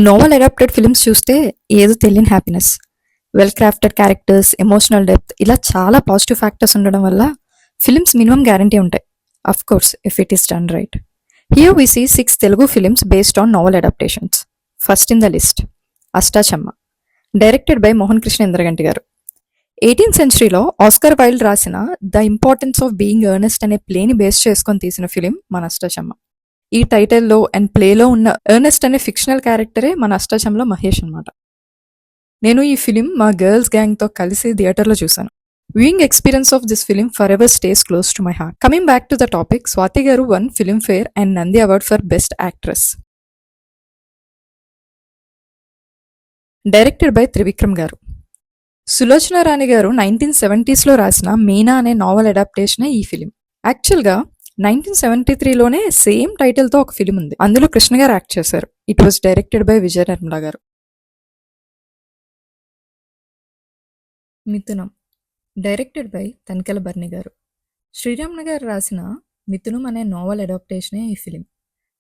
Novel adapted films చూస్తే ఏదో తెలియని happiness. Well crafted characters, emotional depth ఇలా చాలా పాజిటివ్ ఫ్యాక్టర్స్ ఉండడం వల్ల ఫిల్మ్స్ మినిమం గ్యారంటీ ఉంటాయి. Of course if it is done right. Here we see 6 Telugu films based on novel adaptations. First in the list Ashta Chamma, directed by Mohan Krishna Indraganti garu. 18th సెంచరీలో Oscar Wilde రాసిన the importance of being Earnest అనే ప్లేని base చేసుకొని తీసిన film మన అష్టాచమ్మ. ఈ టైటిల్లో and ప్లేలో ఉన్న ఎర్నెస్ట్ అనే ఫిక్షనల్ క్యారెక్టరే మన అష్టాచంలో మహేష్ అనమాట. నేను ఈ ఫిలిం మా గర్ల్స్ గ్యాంగ్తో కలిసి థియేటర్లో చూశాను. Viewing experience of this film for ever stays close to my heart. Coming back to the topic, Swathi garu won Filmfare and Nandi award for best actress. Directed by Trivikram garu. Sulochana రాణి గారు 1970s రాసిన మీనా అనే నావెల్ అడాప్టేషనే ఈ film. యాక్చువల్గా 1973లోనే same టైటిల్తో ఒక film ఉంది, అందులో కృష్ణ గారు యాక్ట్ చేశారు. It was directed by Vijaya Nirmala garu. Mithunam, directed by Tanikella Bharani garu. Sriram garu రాసిన మిథునం అనే నావెల్ అడాప్టేషనే ఈ ఫిలిం.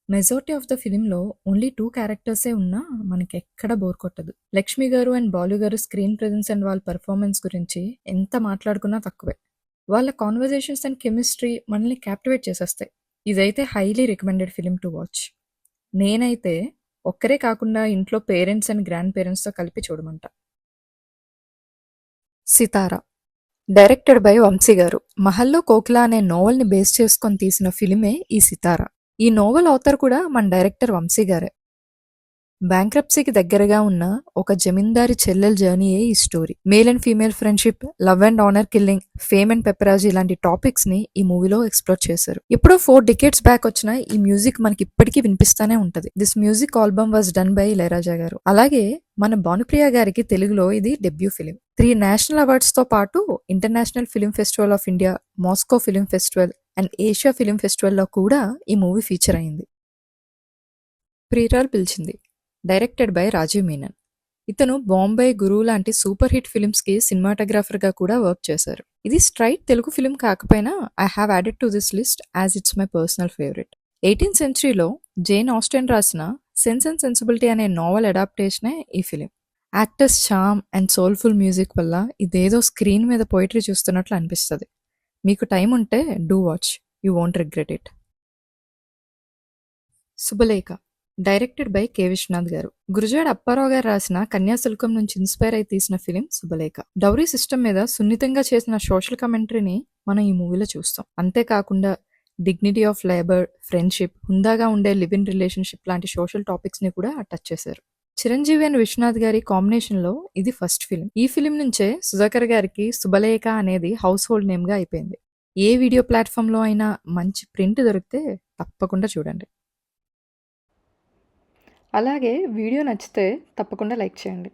మెజారిటీ ఆఫ్ ద ఫిలింలో ఓన్లీ 2 క్యారెక్టర్సే ఉన్నా మనకి ఎక్కడ బోర్ కొట్టదు. లక్ష్మి గారు అండ్ బాలు గారు స్క్రీన్ ప్రెజెన్స్ అండ్ వాళ్ళ పర్ఫార్మెన్స్ గురించి ఎంత మాట్లాడుకున్నా తక్కువే. వాళ్ళ కాన్వర్జేషన్స్ అండ్ కెమిస్ట్రీ మనల్ని క్యాప్టివేట్ చేసేస్తాయి. ఇదైతే highly recommended film to watch. నేనైతే ఒక్కరే కాకుండా ఇంట్లో పేరెంట్స్ అండ్ గ్రాండ్ పేరెంట్స్తో కలిపి చూడమంటా. సితారా, డైరెక్టెడ్ బై వంశీ గారు. మహల్లో కోకిల అనే నోవెల్ని బేస్ చేసుకొని తీసిన ఫిలిమే ఈ సితారా. ఈ నోవెల్ ఆథర్ కూడా మన డైరెక్టర్ వంశీ గారే. బ్యాంక్రప్సీకి దగ్గరగా ఉన్న ఒక జమీందారి చెల్లెల జర్నీయే ఈ story. Male and female friendship, love and honour killing, fame and paparazzi ఇలాంటి టాపిక్స్ ని ఈ మూవీలో ఎక్స్ప్లోర్ చేశారు. ఎప్పుడో 4 decades బ్యాక్ వచ్చిన ఈ మ్యూజిక్ మనకి ఇప్పటికీ వినిపిస్తానే ఉంటది. This music album was done by Ilaiyaraaja గారు. అలాగే మన భానుప్రియ గారికి తెలుగులో ఇది డెబ్యూ ఫిలిం. 3 నేషనల్ అవార్డ్స్ తో పాటు international film festival of India, Moscow film festival and Asia film ఫెస్టివల్లో కూడా ఈ మూవీ ఫీచర్ అయింది. ప్రియురాలు పిలిచింది, డైరెక్టెడ్ బై రాజీవ్ మీనన్. ఇతను బాంబే, గురువు లాంటి సూపర్ హిట్ ఫిల్మ్స్ కి సినిమాటోగ్రాఫర్ గా కూడా వర్క్ చేశారు. ఇది స్ట్రైట్ తెలుగు ఫిలిం కాకపోయినా I have added to this list as it's my personal favourite. 18th సెంచరీలో జేన్ ఆస్టెన్ రాసిన సెన్స్ అండ్ సెన్సిబిలిటీ అనే నావెల్ అడాప్టేషనే ఈ film. Actors charm and soulful music వల్ల ఇదేదో స్క్రీన్ మీద పోయిటరీ చూస్తున్నట్లు అనిపిస్తుంది. మీకు టైం ఉంటే do watch, you won't regret it. Subhalekha, directed by K Viswanath garu. Gurajada Apparao గారు రాసిన కన్యాశుల్కం నుంచి ఇన్స్పైర్ అయి తీసిన ఫిలిం శుభలేఖ. డౌరీ సిస్టమ్ మీద సున్నితంగా చేసిన సోషల్ కమెంటరీని మనం ఈ మూవీలో చూస్తాం. అంతేకాకుండా డిగ్నిటీ ఆఫ్ లేబర్, ఫ్రెండ్షిప్, హుందాగా ఉండే లివ్ ఇన్ రిలేషన్షిప్ లాంటి సోషల్ టాపిక్స్ ని కూడా టచ్ చేశారు. చిరంజీవి అండ్ విశ్వనాథ్ గారి కాంబినేషన్ లో ఇది ఫస్ట్ ఫిలిం. ఈ ఫిలిం నుంచే సుధాకర్ గారికి శుభలేఖ అనేది హౌస్ హోల్డ్ నేమ్ గా అయిపోయింది. ఏ వీడియో ప్లాట్ఫామ్ లో అయినా మంచి ప్రింట్ దొరికితే తప్పకుండా చూడండి. అలాగే వీడియో నచ్చితే తప్పకుండా లైక్ చేయండి.